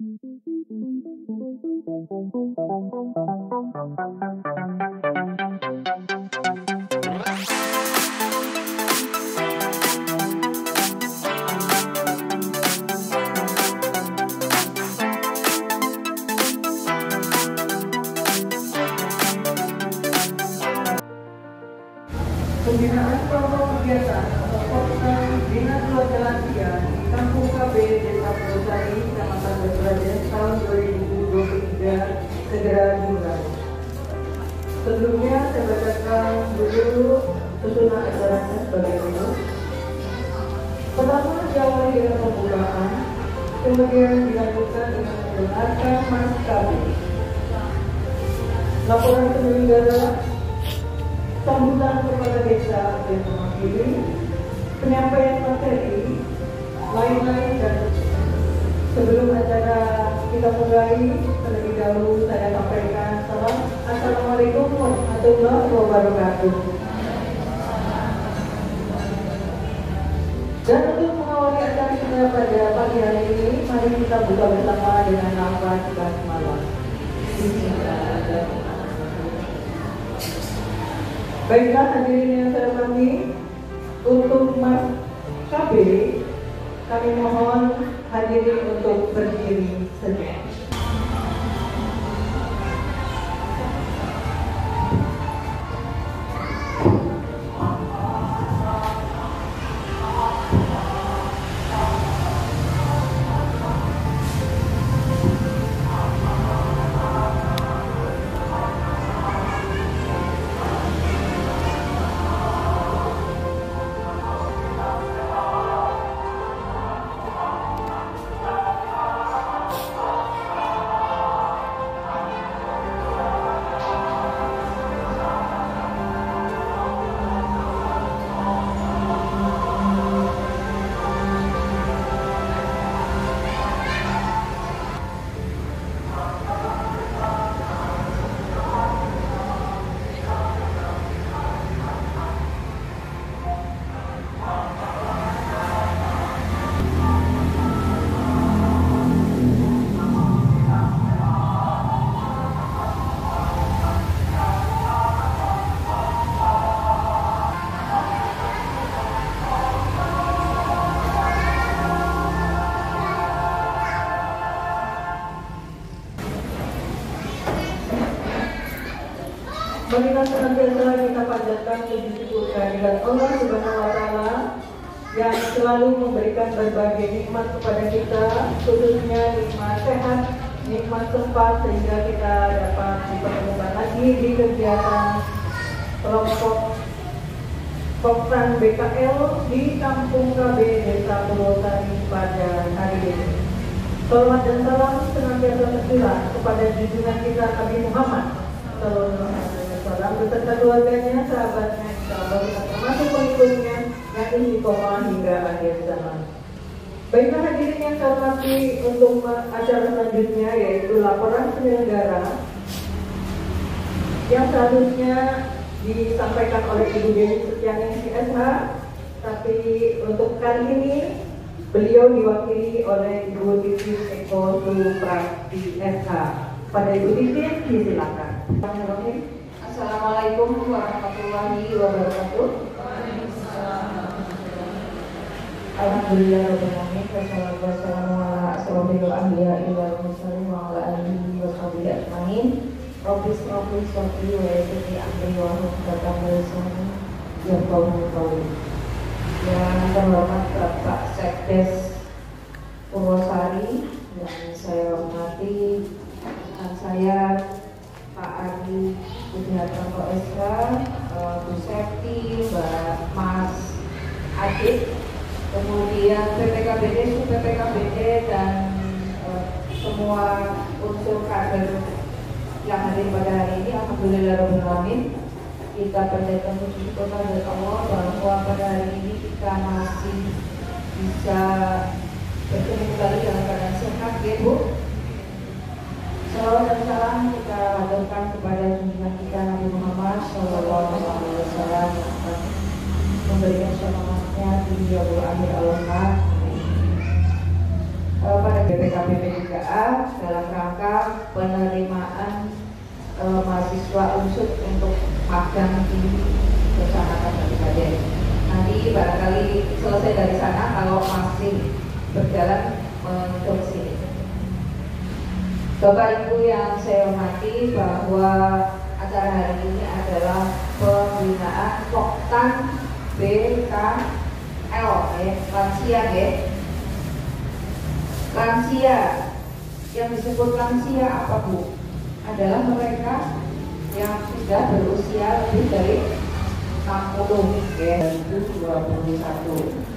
Pembinaan kelompok kegiatan atau Kopstan Bina Keluarga Lansia di Kampung KB Desa Purwosari, Kecamatan Batu tahun 2023 segera dimulai. Sebelumnya saya bacakan dulu susunan acaranya sebagai berikut. Pertama diawali dengan pembukaan, kemudian dilanjutkan dengan mendengarkan Mas KB, laporan penyelenggara, sambutan kepada desa dan mewakili, penyampaian materi, lain-lain, dan sebelum acara kita mulai, terlebih dahulu saya sampaikan salam Assalamualaikum warahmatullahi wabarakatuh. Dan untuk mengawali acara kita pada pagi hari ini, mari kita buka bersama dengan lafaz basmalah. Bismillahirrahmanirrahim. Baiklah hadirin yang saya hormati, untuk Mas KB, kami mohon hadirin untuk berdiri sejenak. Marilah senantiasa kita panjatkan puji syukur kehadirat Allah Subhanahu wa Ta'ala yang selalu memberikan berbagai nikmat kepada kita, khususnya nikmat sehat, nikmat sempat, sehingga kita dapat dipertemukan lagi di kegiatan kelompok Kopstan BKL di Kampung KB Desa Purwosari pada hari ini. Selamat dan salam senantiasa tercurah kepada junjungan kita Nabi Muhammad Sallallahu Alaihi Wasallam beserta keluarganya, sahabatnya, insyaallah kita termasuk pengikutnya yang istiqomah hingga akhir zaman. Baiklah hadirin yang saya hormati, untuk acara selanjutnya yaitu laporan penyelenggara yang seharusnya disampaikan oleh Ibu Dewi Setiani SH, tapi untuk kali ini beliau diwakili oleh Ibu Titis Eko Suprati SH. Pada Ibu Titis, disilakan. Assalamualaikum warahmatullahi wabarakatuh. Alhamdulillah rabbil alamin, wassalatu wassalamu ala asrofil anbiya'i wal mursalin wa ala alihi wa sahbihi ajmain. Rabbis sholli wa yassirli amri wa hlul 'uqdatam min lisani yafqahu qawli. Yang terhormat Bapak Sekdes Purwosari yang saya hormati, saya Pak Adi Budihartanto SK, Bu Septi, Mbak Mas Adit, kemudian PPKBD, Sub-PPKBD, dan semua unsur kader yang hadir pada hari ini. Alhamdulillah kita panjatkan puji syukur kepada Allah bahwa pada hari ini kita masih bisa bertemu kembali dalam keadaan sehat, ya Bu. Salawat dan salam kita haturkan kepada junjungan kita Nabi Muhammad Sallallahu Alaihi Wasallam, memberikan syafaatnya di yaumul akhir Allah. pada BPKB P3A dalam rangka penerimaan mahasiswa unsur untuk magang di Kecamatan Kabupaten. Nanti barangkali selesai dari sana, kalau masih berjalan menuju sini. Bapak Ibu yang saya hormati, bahwa acara hari ini adalah pembinaan Poktan BKL, lansia, lansia. Yang disebut lansia apa Bu? Adalah mereka yang sudah berusia lebih dari 60 2021.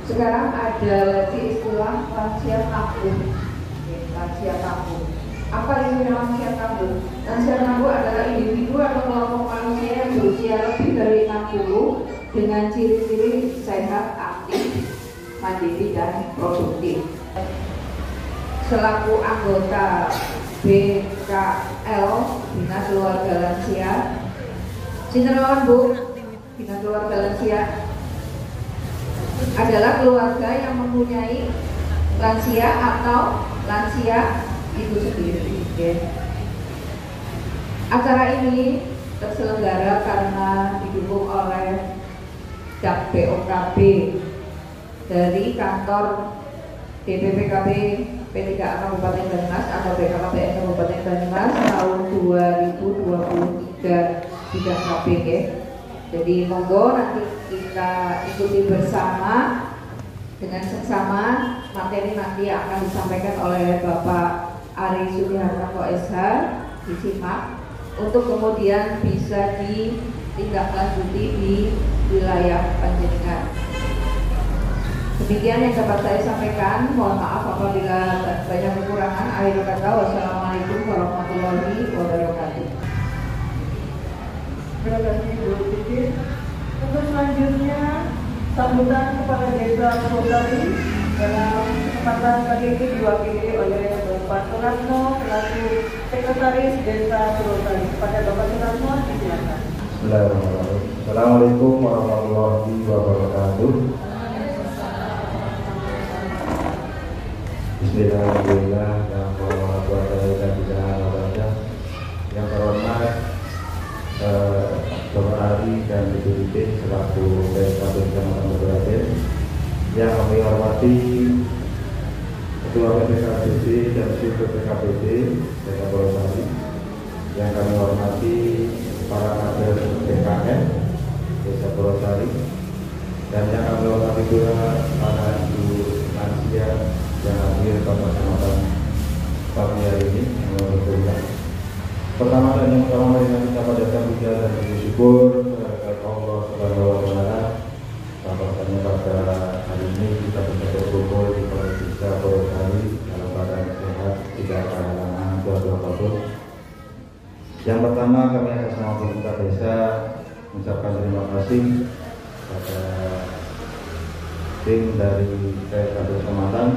Sekarang ada lagi istilah lansia tangguh. Lansia tangguh. Apa ini lansia tangguh? Lansia tangguh adalah individu atau kelompok manusia yang berusia lebih dari 60 dengan ciri-ciri sehat, aktif, mandiri, dan produktif. Selaku anggota BKL Bina Keluarga Lansia, sinten Bu, Bina Keluarga Lansia adalah keluarga yang mempunyai lansia atau lansia itu sendiri. Acara ini terselenggara karena didukung oleh DAP BOKB dari kantor DPPKB P3A Kabupaten Banyumas atau BKKBN Kabupaten Banyumas tahun 2023 bidang KPG. Jadi monggo nanti kita ikuti bersama dengan seksama. Materi nanti akan disampaikan oleh Bapak Ari Sudihartanto SH, disimak untuk kemudian bisa ditindaklanjuti di wilayah panjenengan. Demikian yang dapat saya sampaikan. Mohon maaf apabila banyak kekurangan. Akhir kata, wassalamualaikum warahmatullahi wabarakatuh. Terima kasih Bu Titi. Untuk selanjutnya sambutan kepada Desa Rosari dalam kesempatan kali ini diwakili oleh Bapak Suratno selaku Sekretaris Desa Rosari. Kepada Bapak Suratno disilakan. Bismillahirrahmanirrahim. Assalamualaikum warahmatullahi wabarakatuh. Bismillahirrahmanirrahim. Yang terhormat Bapak Ari dan Ibu Titik selaku PKB Kecamatan Kabupaten, yang kami hormati Ketua PPKBD dan Sipir PKBD Desa Rosari, yang kami hormati para kader BKN Desa Rosari, dan yang kami hormati juga para ibu lansia yang hadir pada kesempatan pagi hari ini. Pertama dan yang utama mari kita panjatkan puja dan puji syukur kepada Allah Subhanahu wa taala. Bahwasanya pada hari ini kita bisa berkumpul di Desa Rosari dalam keadaan sehat, tidak ada halangan suatu apapun. Yang pertama, kami atas nama pemerintah desa mengucapkan terima kasih pada tim dari PKB Kecamatan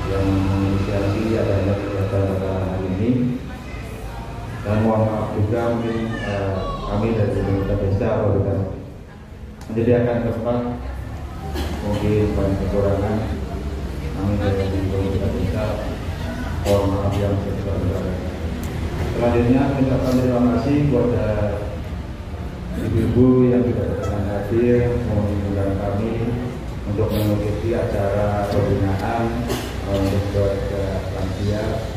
yang menginisiasi adanya kegiatan pada hari ini. Dan mohon maaf juga mungkin kami dari pemerintah desa apabila menyediakan tempat mungkin banyak kekurangan. Kami dari pemerintah desa mohon maaf yang sebesar-besarnya. Selanjutnya kami ucapkan terima kasih kepada ibu-ibu yang tidak berkenan hadir mengunjungi kami untuk mengikuti acara pembinaan untuk keluarga lansia.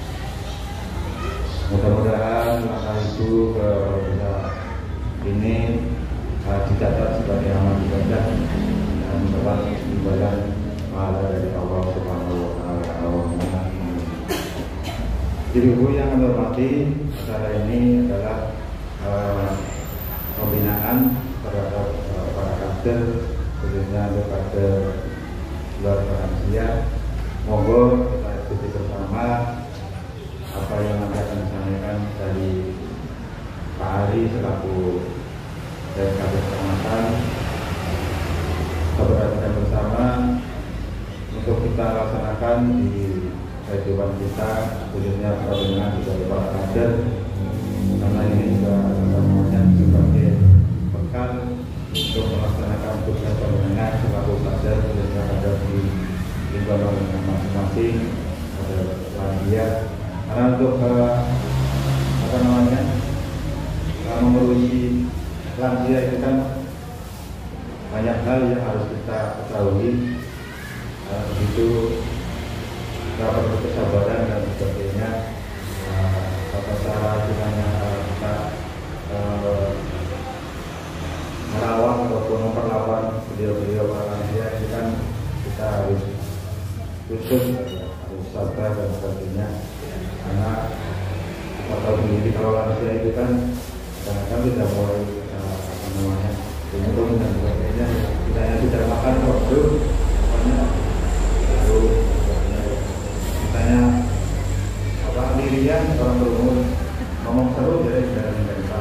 Mudah-mudahan langkah ibu ke desa ini dicatat sebagai amal ibadah dan mendapat imbalan pahala dari Allah Subhanahu wa taala. Ibu-ibu yang kami hormati, acara ini adalah pembinaan terhadap para kader, khususnya untuk kader keluarga lansia. Monggo kita ikuti bersama apa yang nanti akan disampaikan dari Pak Ari selaku PKB Kecamatan. Kita perhatikan bersama untuk kita laksanakan di kehidupan kita, khususnya perhubungan dari para kader, karena ini juga namanya sebagai bekal untuk melaksanakan tugas pembinaan selaku pelajar yang ada di lingkungan masing-masing pada lansia. Karena untuk mengurusi lansia itu kan banyak hal yang harus kita ketahui, begitu dapat berkesabaran dan sebagainya. Tata cara kita merawat ataupun memperlakukan beliau-beliau para lansia itu kan kita harus khusus, harus sabar dan sebagainya. Karena kita tahu sendiri kalau lansia itu kan kadang-kadang tidak mulai minum dan sebagainya. Kita yang tidak makan produk, lalu misalnya dirian orang berumur ngomong seru jadi tidak menderita.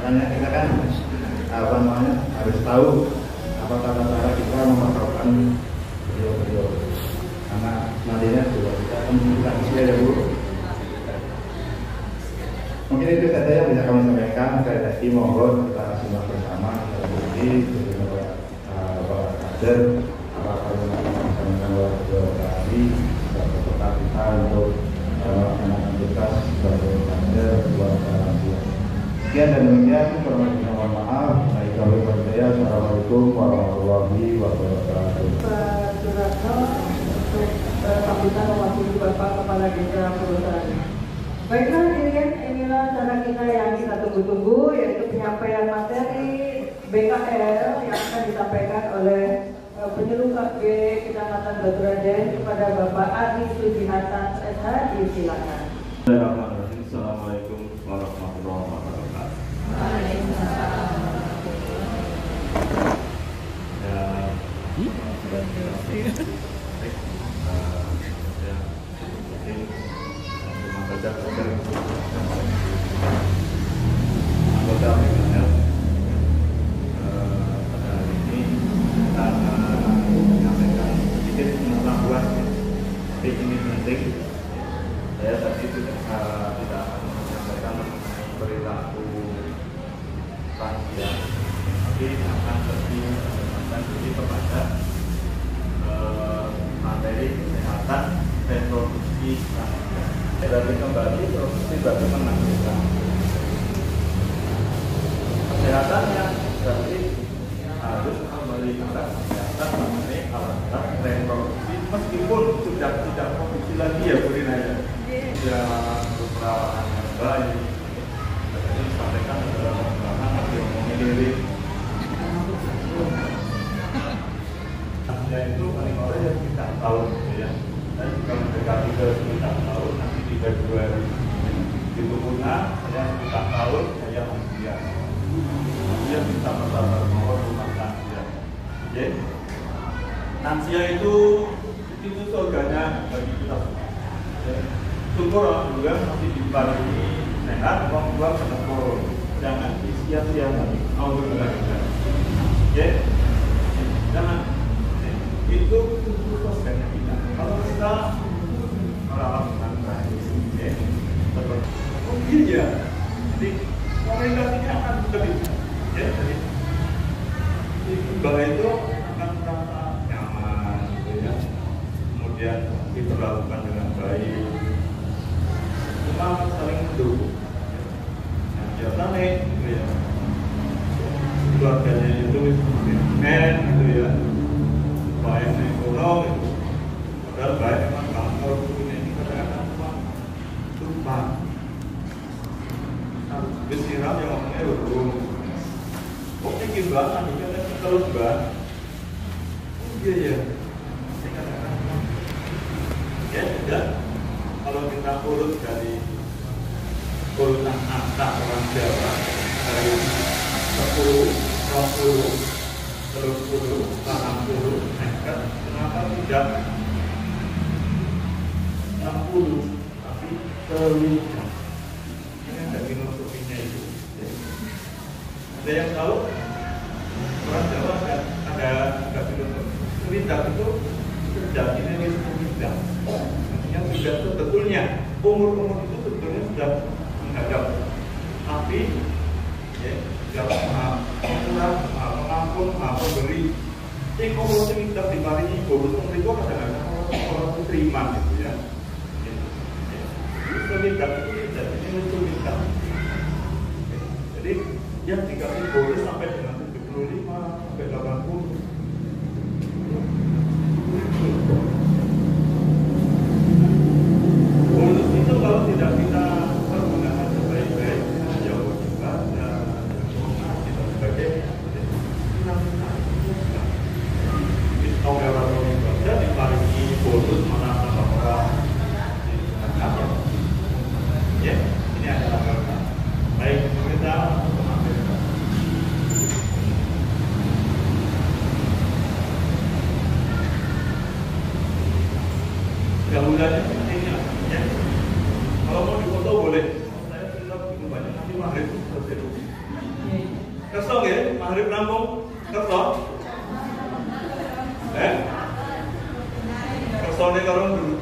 Makanya kita kan harus tahu apa tata cara kita memperlakukan beliau-beliau, karena nantinya juga kita akan menunjukkan ya Bu. Mungkin itu saja yang bisa kami sampaikan. Sekali lagi monggo kita simak bersama dari Bapak Kader apa yang disampaikan oleh beberapa kali kita untuk melaksanakan tugas sebagai kader buat lansia. Sekian dan demikian, mohon maaf. Assalamualaikum warahmatullahi wabarakatuh. Pak Suratno untuk sambutan mewakili Bapak Kepala Desa Perusahaan. Baiklah hadirin, inilah cara kita yang kita tunggu-tunggu, yaitu penyampaian materi BKL yang akan disampaikan oleh penyuluh KB Kecamatan Batu Raden kepada Bapak Adi Sujihatan SH. Silakan. Assalamualaikum warahmatullahi wabarakatuh. Anggota BKL pada hari ini kita menyampaikan sedikit pengetahuan, tapi ini penting. Saya tadi tidak akan menyampaikan mengenai perilaku lansia, tapi akan lebih kepada materi kesehatan reproduksi lansia. Berarti kembali produksi berarti menangguhkan kesehatannya, berarti harus memelihara kesehatan mengenai alat reproduksi meskipun sudah tidak produksi lagi ya Bu Rina ya. Sudah perawatan yang baik. Jadi disampaikan dalam perawatan yang memilih itu paling awal ya sekitar tahun ya. Dan jika mendekati ke sekitar tahun nanti di Februari di Tuguna saya sekitar tahun saya lansia. Dia bisa bersabar mau rumah lansia. Oke. Lansia itu surganya bagi kita semua. Syukur alhamdulillah masih dibarengi sehat, uang ketempur. Jangan sia-siakan. Alhamdulillah. Oke. Jangan. Itu surganya kita. Kalau kita merawat dengan baik, mungkin ya, jadi komunikasinya akan lebih, ya. Jadi bahwa itu akan merasa nyaman, gitu ya. Kemudian diperlakukan dengan baik, cuma saling mendukung. Nah, biasa nih, gitu ya. Keluarganya itu men, gitu ya. Baik nih, kuno, gitu. Padahal baik memang kalau ini kadang-kadang lupa. Bersiram yang ngomongnya belum. Oke gimana? Ini terus bah. Iya ya. Ya sudah. Kalau kita urut dari urutan angka orang Jawa dari 10, 20, 30, 80 meter, kenapa tidak 60 tapi terlihat? Ini ada filosofinya itu. Ada yang tahu? Orang Jawa ada filosofi. Terlihat itu terjadinya di terlihat. Artinya sudah sebetulnya umur itu sebetulnya sudah menghadap. Tapi ya, yang maha murah, maha pengampun, maha pemberi. Jadi kalau kita diparingi bonus mereka kadang-kadang orang itu terima gitu ya. Sulitan itu tidak, ini mensulitan. Jadi yang dikasih bonus sampai dengan 75 sampai 80. Bonus itu kalau tidak kita pergunakan sebaik-baik, ya juga ya kita sebagai orang-orang saja diparingi bonus mana sama orang kaya. Ya, ini adalah karena baik kita mengambil. Gabungannya pentingnya, ya. Kalau mau difoto boleh. Saya sudah begitu banyak nanti maghrib selesai dulu. Kesel ya, maghrib rampung, kesel. Keselnya kalau dulu.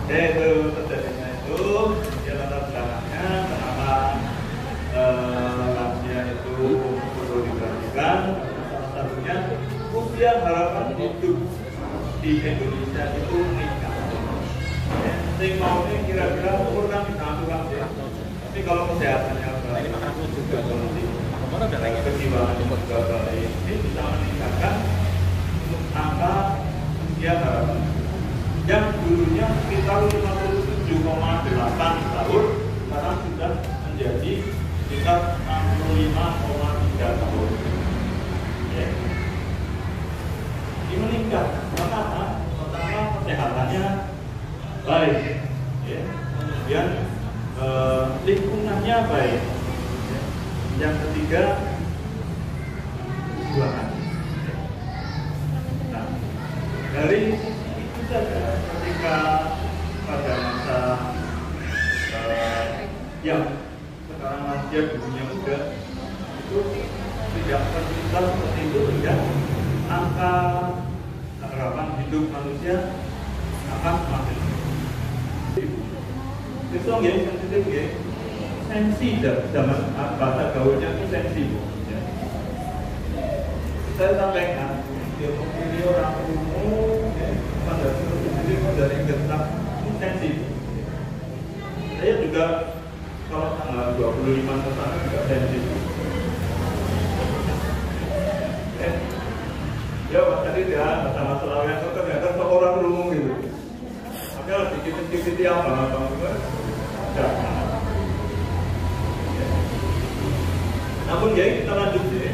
Itu terjadinya itu dia latar belakangnya kenapa lansia itu perlu diperhatikan. Salah satunya usia harapan hidup di Indonesia itu meningkat. Sing maunya kira-kira umur kan bisa atur ya. Tapi kalau kesehatannya baik juga nanti kejiwaan juga baik, ini bisa meningkatkan angka usia harapan yang dulunya sekitar 57,8 tahun, sekarang sudah menjadi sekitar 65,3 tahun. Ya. Ini meningkat karena pertama kesehatannya baik, ya. Kemudian lingkungannya baik, ya. Yang ketiga perjuangan. Nah, dari itu saja ketika pada masa yang sekarang lansia dunia muda itu tidak tercipta seperti itu ya, angka harapan hidup manusia akan semakin itu ya, sensitif ya, sensi zaman bahasa gaulnya itu sensi ya. Saya sampaikan dia orang umum ya, pada dari getak sensi. Saya juga kalau tanggal 25 ke sana juga sensi. Ya Pak tadi dia sama selalu yang ternyata seorang umum gitu. Tapi kalau dikit-dikit apa enggak. Namun ya kita lanjut ya.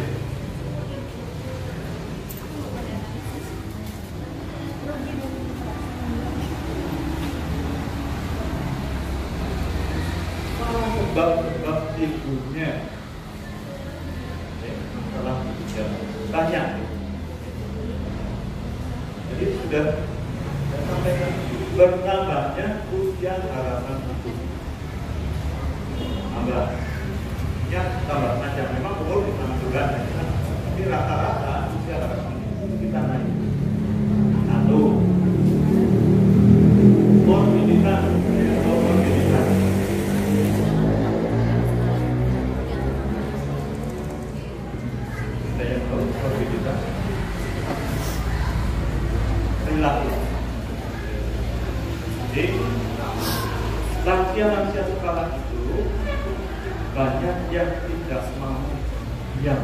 Sebab ibunya masalah banyak. Jadi sudah sampaikan bertambahnya usia harapan hidup. Tambahnya tambah panjang. Memang umur kita sudah, tapi rata-rata usia harapan hidup kita naik. Satu, morbiditas. Perilaku. Jadi lansia-lansia sekarang itu banyak yang tidak mau diam.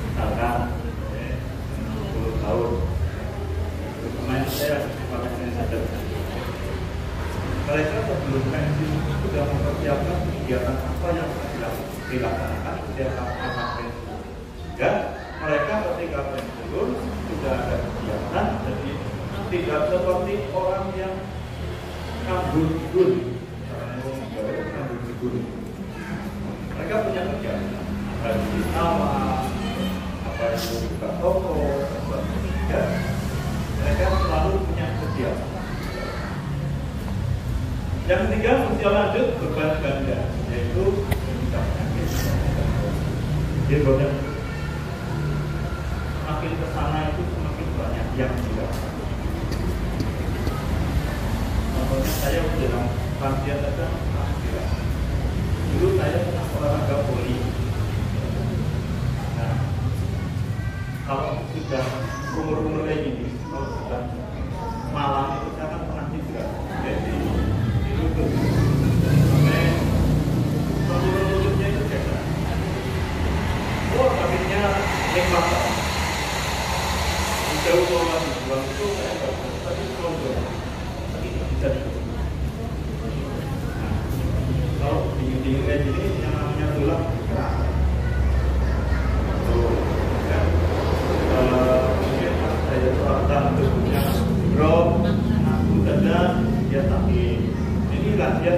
Misalkan 60 tahun kemarin saya pakai sadar. Mereka sebelum pensiun sudah mempersiapkan kegiatan apa yang dilaksanakan setiap anak pensiun. Dan mereka ketika pensiun sudah ada kegiatan, jadi tidak seperti orang yang nganggur-nganggur. Mereka punya kegiatan, apa yang di sawah, apa yang buka toko, ya. Mereka selalu punya kegiatan. Yang ketiga, usia lanjut beban ganda, yaitu penyakit. Jadi banyak semakin kesana itu semakin banyak yang tidak. Contohnya saya bilang lansia saja tidak. sudah umur kayak gini, kalau sudah malam itu saya kan pernah juga, jadi itu tuh sampai lututnya itu cedera. Oh, akhirnya hebat. Jauh kalau dibuang itu saya nggak bisa, tapi kalau tapi bisa dibuang. Nah, kalau dingin kayak gini yang namanya tulang keras. Mungkin saya peralatan tubuhnya drop, aku dada, dia sakit. Ini rahasia.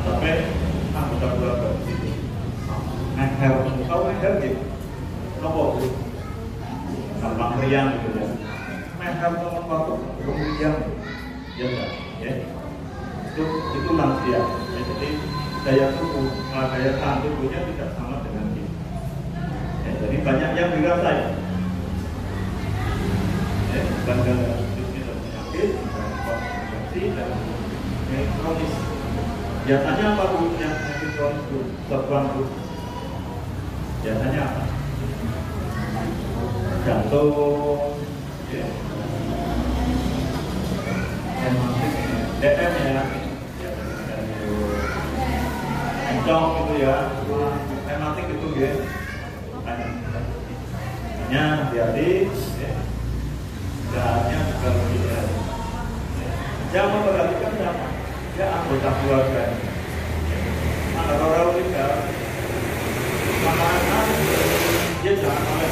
Sampai anggota keluarga di sini. Meher, tahu meher gitu? Nopo, gampang meriang gitu ya. Meher sama waktu belum meriang, ya enggak? Ya, itu lansia. Ya, jadi daya tubuh, daya tahan tubuhnya tidak sama dengan kita. Ya, jadi banyak yang dirasain. Ya, bukan karena penyakit, infeksi dan kronis. Biasanya apa bu yang penyakit kronis bu? Serbuan bu? Biasanya apa? Jantung, ya. Hematik, DM ya, encok gitu ya, hematik itu ya. Hanya hati-hati, jahatnya juga lebih ya. Yang memperhatikan siapa? Ya anggota keluarga. Ada orang juga, makanan dia jangan oleh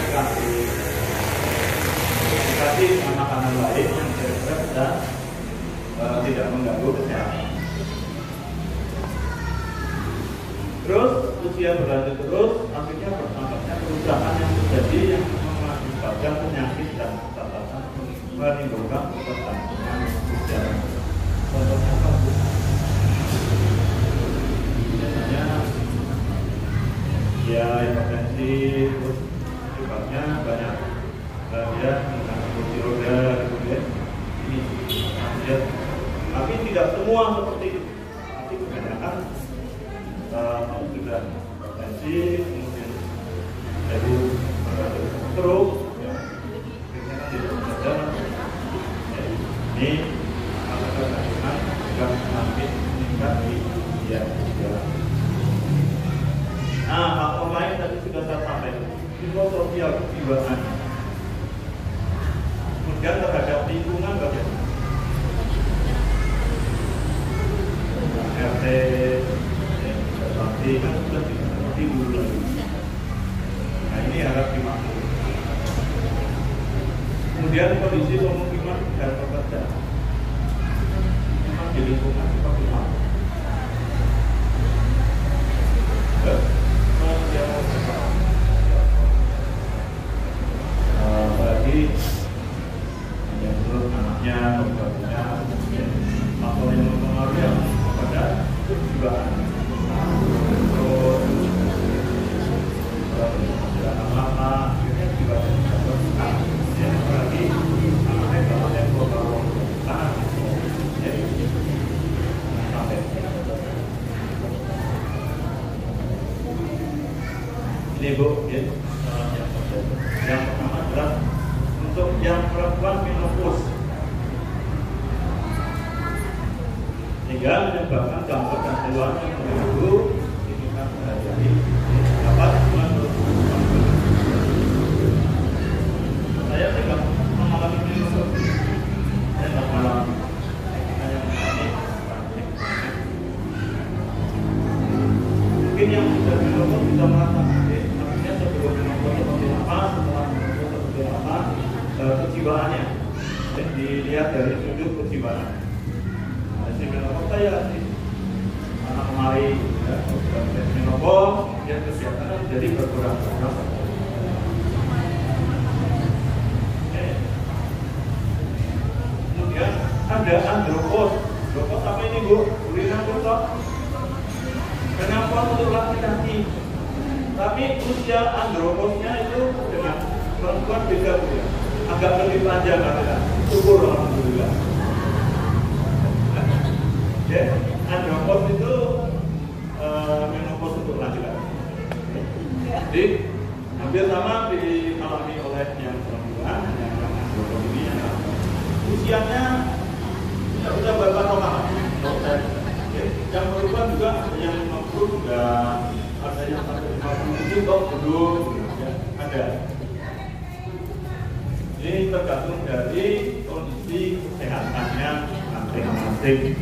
dikasih makanan lain yang kira-kira bisa tidak mengganggu kesehatan. Terus usia berlanjut terus, akhirnya bertambahnya kerusakan yang terjadi yang mengakibatkan penyakit dan catatan menimbulkan pertandingan usia. Contohnya apa bu? Biasanya ya hipertensi, terus sebabnya banyak dia menggunakan kursi roda, kemudian ini ya. Tapi tidak semua seperti itu. Tapi kebanyakan sudah hipertensi, kemudian jadi stroke, ya, akhirnya kan tidak sadar. Ini kandungan juga semakin meningkat di usia juga. Nah, faktor lain tadi sudah saya sampaikan, psikososial kejiwaan. Kemudian terhadap lingkungan bagaimana? RT, seperti kan sudah tidak seperti dulu lagi. Nah ini harus dimaklumi. Kemudian kondisi pemukiman dan pekerjaan. Memang di lingkungan seperti apa? Apalagi yang menurut anaknya, pembantunya, faktor yang mempengaruhi pada kejiwaan. Terus lama, akhirnya juga tidak bersekat. Ya, apalagi anaknya kalau yang bawa tahan, jadi sampai. Ini bu, ya, yang pertama adalah untuk yang perempuan menopause, sehingga menyebabkan gangguan dan keluhan yang mengganggu kehidupan sehari-hari dapat menurunkan. Saya tidak mengalami menopause, saya tidak mengalami, hanya mengalami. Mungkin yang sudah menopause bisa merasakan. Sebelum menopause seperti apa, setelah menopause seperti apa, kejiwaannya dilihat dari sudut kejiwaan. Si menopause saya sih, anak kemari ya, menopause, dia kegiatan jadi berkurang. Kemudian ada andropause. Andropause apa ini bu? Urinan kotor. Kenapa untuk laki-laki? Tapi usia andropause-nya itu dengan perempuan beda bu ya. Agak lebih panjang kan? Syukur alhamdulillah. Ya, andropause itu menopause untuk laki-laki. Jadi Hampir sama dialami oleh yang perempuan, yang ini yang usianya sudah berapa tahun? Yang perempuan juga ada yang 50, ada yang sampai 57 kok belum, ya, ada. Ini tergantung dari kondisi kesehatannya masing-masing.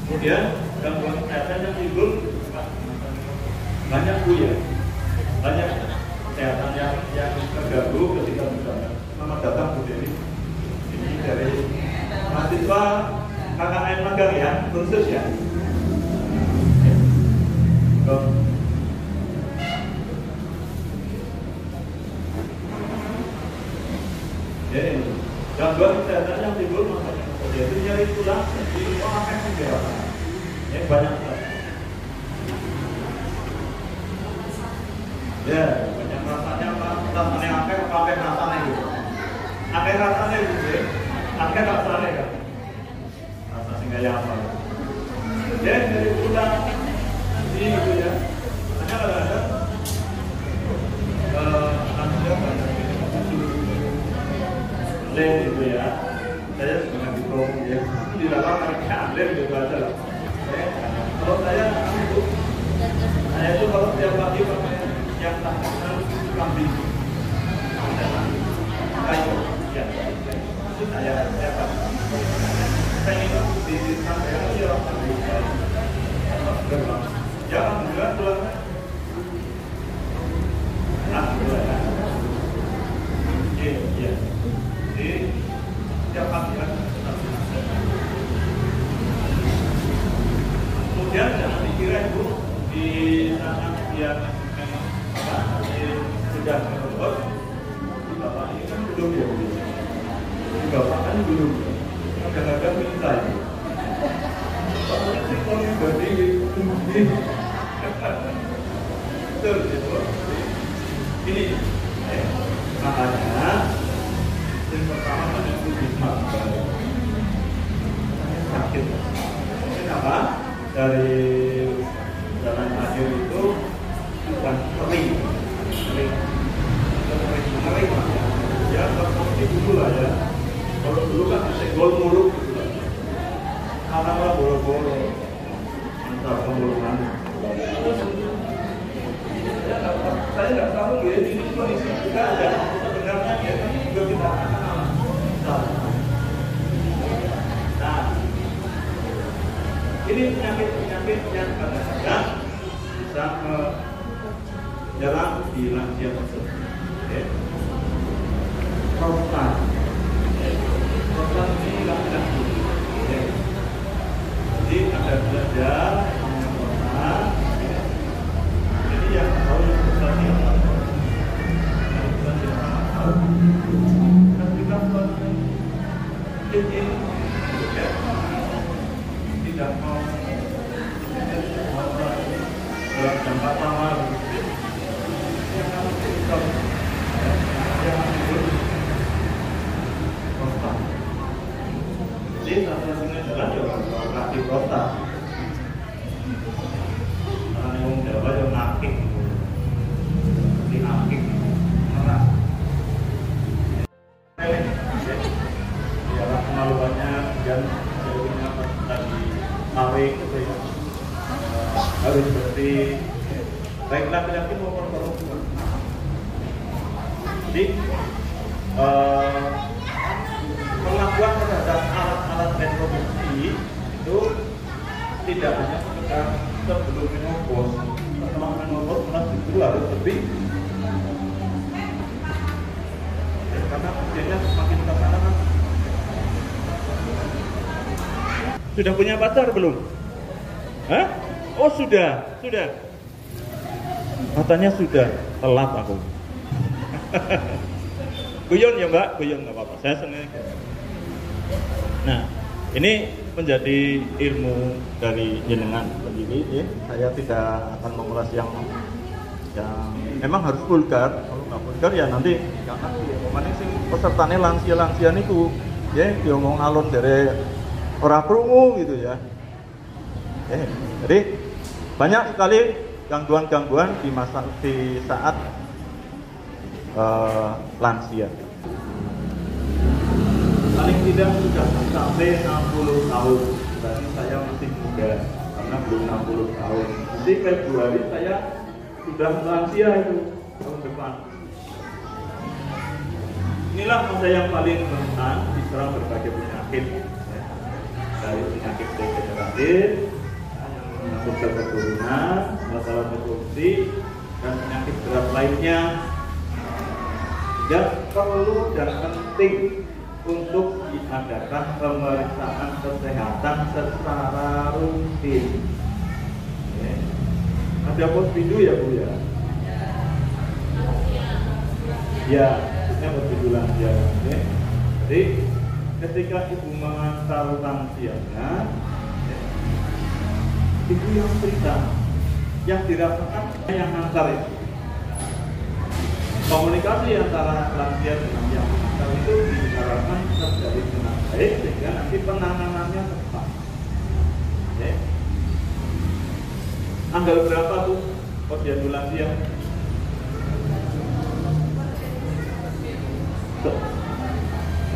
Kemudian gangguan kesehatan yang timbul banyak ya, banyak kesehatan yang terganggu ketika misalnya. Selamat datang Bu Dewi. Ini dari mahasiswa KKN magang ya, khusus ya. Jadi gangguan kesehatan yang timbul makanya yaitu nyeri tulang di orang yang dewasa. Yang banyak sekali. Ya, banyak rasanya apa? Rasanya apa rasanya gitu. Akeh rasanya gitu ya. Akeh rasanya kan. Rasa singgah ya apa? Ya, nyeri tulang di gitu ya. Hanya kadang-kadang lansia banyak itu ya, saya sudah dihitung ya, di dalam mereka ambil gitu aja lah. Kalau saya itu kalau tiap pagi pakai yang tahan kambing, kayu, ya, itu saya dapat. Saya ini di sana ya orang kambing, ya alhamdulillah tuh, alhamdulillah, iya. Jadi setiap pagi kemudian jangan dikira itu di saat dia sudah menurut di bapak ini kan belum ya, di bapak kan belum, kadang-kadang minta itu bapaknya sih kalau berdiri betul gitu. Ini makanya yang pertama pada Budisma sakit. Kenapa? Dari jalan akhir itu bukan kering, ya seperti dulu lah ya. Kalau dulu kan senggol mulu, anak boro-boro, antara pemuluhan. Saya nggak tahu ya, ini kondisi juga ada. Sebenarnya ya, tapi juga kita akan nah, ini penyakit yang kadang-kadang bisa menyerang di lansia tersebut. Prostat, prostat ini laki-laki. Jadi ada belajar prostat. Ini yang tahu yang prostat siapa? Kita tidak mau dalam jangka lama prostat. Jadi satu-satunya jalan ya operasi prostat. Karena yang Jawa yang nakik, dinakik, merah. Ya kemaluannya dan jauhnya tadi tarik gitu ya, harus bersih baik laki-laki maupun perempuan. Jadi pengakuan terhadap alat-alat reproduksi itu tidak hanya sekedar sebelum menopause, setelah menopause malah justru harus lebih, karena usianya semakin ke sana kan. Sudah punya pacar belum? Hah? Oh sudah. Katanya sudah, telat aku. Guyon ya Mbak, guyon nggak apa-apa. Saya senang. Nah, ini menjadi ilmu dari jenengan. Begini, ya. Saya tidak akan mengulas yang memang harus vulgar. Kalau nggak vulgar ya nanti nggak ngerti. Kemarin sih pesertanya lansia niku, ya diomong alon dari orang krungu gitu ya. Jadi banyak sekali gangguan-gangguan di saat lansia. Paling tidak sudah sampai 60 tahun. Berarti saya masih muda karena belum 60 tahun. Nanti Februari saya sudah lansia itu tahun depan. Inilah masa yang paling rentan diserang berbagai penyakit, ya. Dari penyakit degeneratif, yang menyangkut keturunan, masalah reproduksi, dan penyakit berat lainnya. Dan perlu dan penting untuk diadakan pemeriksaan kesehatan secara rutin. Ya. Ada posyandu ya Bu ya? Ya, maksudnya posyandu lansia. Ya. Jadi ketika ibu mengantar lansianya, ya, ibu yang cerita, yang dirasakan yang antar itu. Komunikasi antara lansia dengan yang mengantar itu diharapkan terjadi dengan baik sehingga nanti penanganannya tepat. Ya. Tanggal berapa tuh posyandu lansia?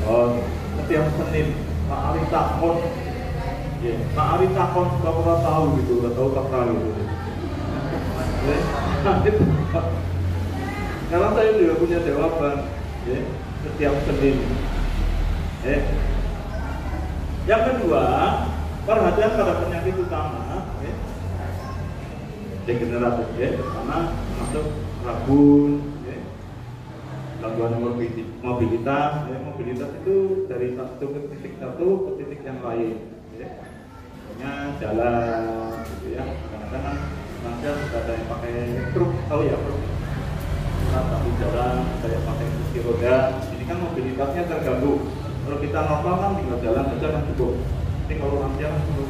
Oh, setiap Senin Pak Ari takon, ya, Pak Ari takon kalau tahu gitu, udah tahu kapan gitu. Karena saya juga punya jawaban, ya, setiap Senin. Yang kedua, perhatian pada penyakit utama, ya, degeneratif, ya, karena masuk rabun, ya, gangguan mobilitas, ya, mobilitas itu dari satu ke titik satu ke titik yang lain, ya, misalnya jalan, gitu ya, kadang-kadang kan lansia sudah ada yang pakai truk, tahu ya truk. Satu jalan, saya pakai kursi roda, ini kan mobilitasnya terganggu. Kalau kita normal kan tinggal jalan saja kan cukup. Tapi kalau lansia kan cukup.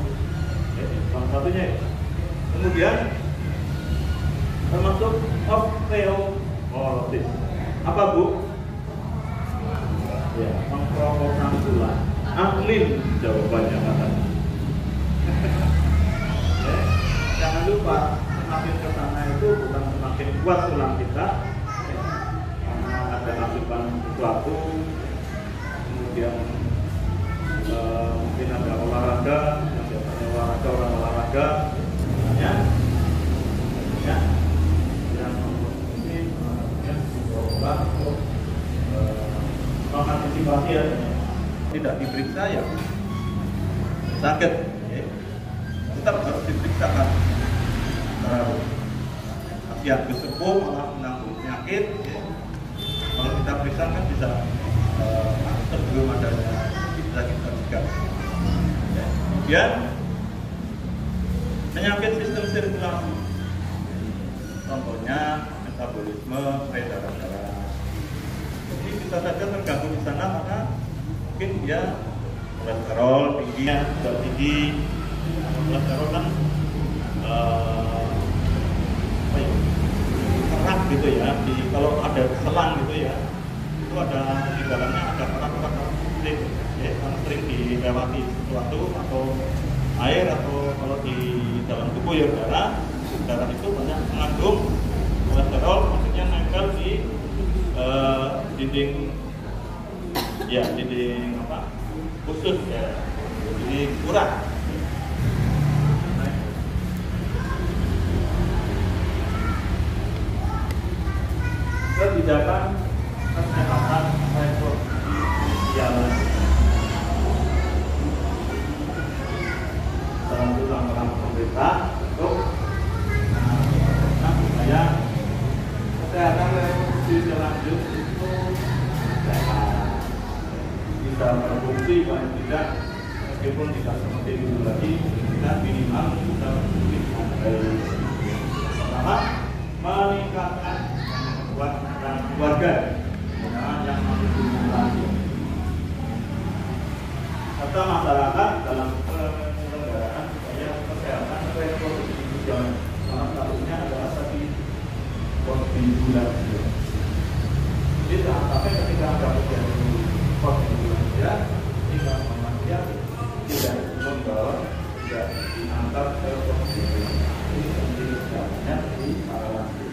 Salah satunya ya. Kemudian termasuk osteoporosis. Apa Bu? Ya, mengkerokosan tulang. Amin jawabannya katanya. Ya, jangan lupa semakin ke sana itu bukan semakin kuat tulang kita. Ada asupan sesuatu, kemudian mungkin ada olahraga, yang biasanya orang olahraga, ya, yang mungkin mengantisipasi ya, tidak diperiksa ya sakit, ya. Tetap harus diperiksakan. Kasihan kesepuh malah menanggung penyakit. Ya. Kalau kita periksa kan bisa sebelum adanya bisa kita cegah. Ya. Kemudian penyakit sistem sirkulasi, contohnya metabolisme, peredaran darah. Jadi bisa saja terganggu di sana karena mungkin dia kolesterol tingginya sudah tinggi. Kolesterol kan kerak gitu ya, kalau ada selang gitu ya, itu ada di dalamnya ada kerak-kerak sering, ya, karena sering dilewati sesuatu atau air atau kalau di dalam tubuh ya darah itu banyak mengandung kolesterol, maksudnya nempel di dinding ya, dinding apa khusus ya, jadi urat. Kebijakan kesehatan reproduksi dalam program pemerintah untuk supaya kesehatan reproduksi lanjut itu bisa berfungsi paling tidak meskipun tidak seperti dulu lagi, kita minimal bisa berfungsi dengan baik. Pertama, meningkatkan dan keluarga yang memiliki lansia serta masyarakat dalam penyelenggaraan supaya kesehatan reproduksi berjalan. Salah satunya adalah tadi posyandu lansia. Jadi jangan sampai ketika ada posyandu lansia, tinggal lansia tidak membawa, tidak diantar ke posyandu. Ini menjadi caranya di para lansia.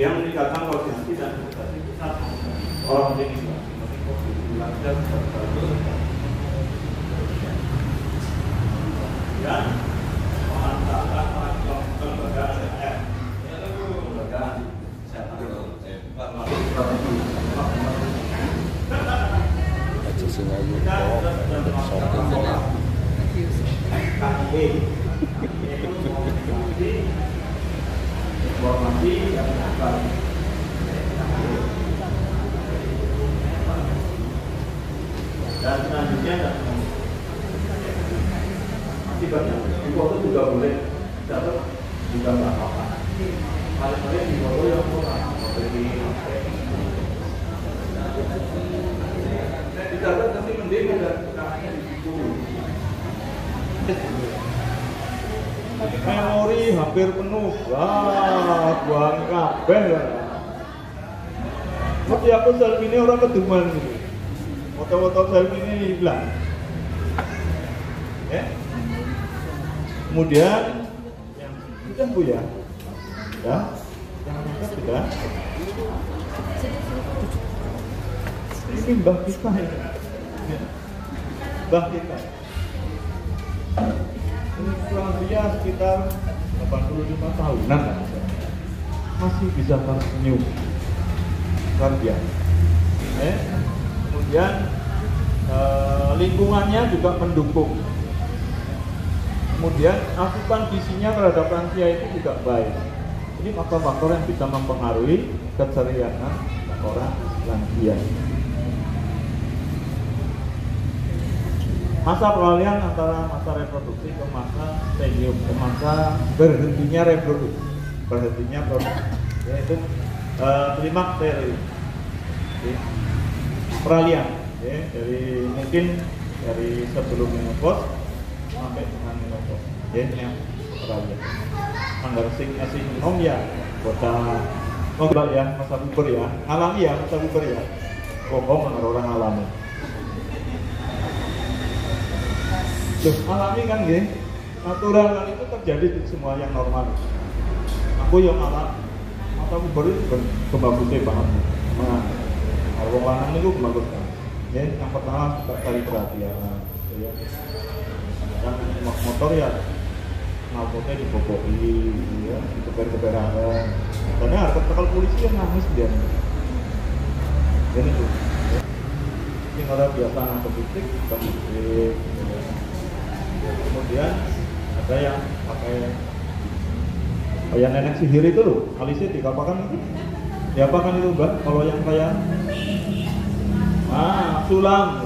Kemudian meningkatkan koordinasi dan komunikasi pusat orang penting itu dan pemantauan lembaga informasi yang akan dan selanjutnya akibatnya di foto juga boleh dapat juga nggak apa-apa. Paling-paling di foto yang murah seperti didapat nanti mending dan caranya di situ. Memori hampir penuh. Wah, buang kabeh ya. Tapi aku selfie ini orang keduman gitu. Foto-foto selfie ini hilang. Ya. Kemudian yang sudah Bu ya. Ya. Yang sudah. Ini mbah kita ini. Mbah kita. Ini kurang dia sekitar 85 tahunan masih bisa tersenyum luar biasa. Kemudian lingkungannya juga mendukung. Kemudian asupan gizinya terhadap lansia itu juga baik. Ini faktor-faktor yang bisa mempengaruhi keceriaan orang lansia. Masa peralihan antara masa reproduksi ke masa senior, ke masa berhentinya reproduksi, berhentinya produksi, yaitu klimakter, peralihan, ya, dari mungkin dari sebelum menopause sampai dengan menopause, ya, yang peralihan. Anggar sing nom ya, kota, ya, masa puber ya, alami ya, masa puber ya, bohong orang alami. Loh, alami kan gini, natural kan itu terjadi di semua yang normal. Aku yang alam, mata puber itu kebagusnya banget. Nah, kalau lanang itu bagus kan. Ya, yang pertama kita cari perhatian, ya. Yang motor ya, knalpotnya diboboki, ya, dikeber-keberan. Karena harus tekal polisi yang nangis dia. Jadi itu. Ini orang biasa nangkep titik, kemudian ada yang pakai kayak nenek sihir itu loh, alisnya dikapakan itu. Diapakan itu Mbak? Kalau yang kayak sulam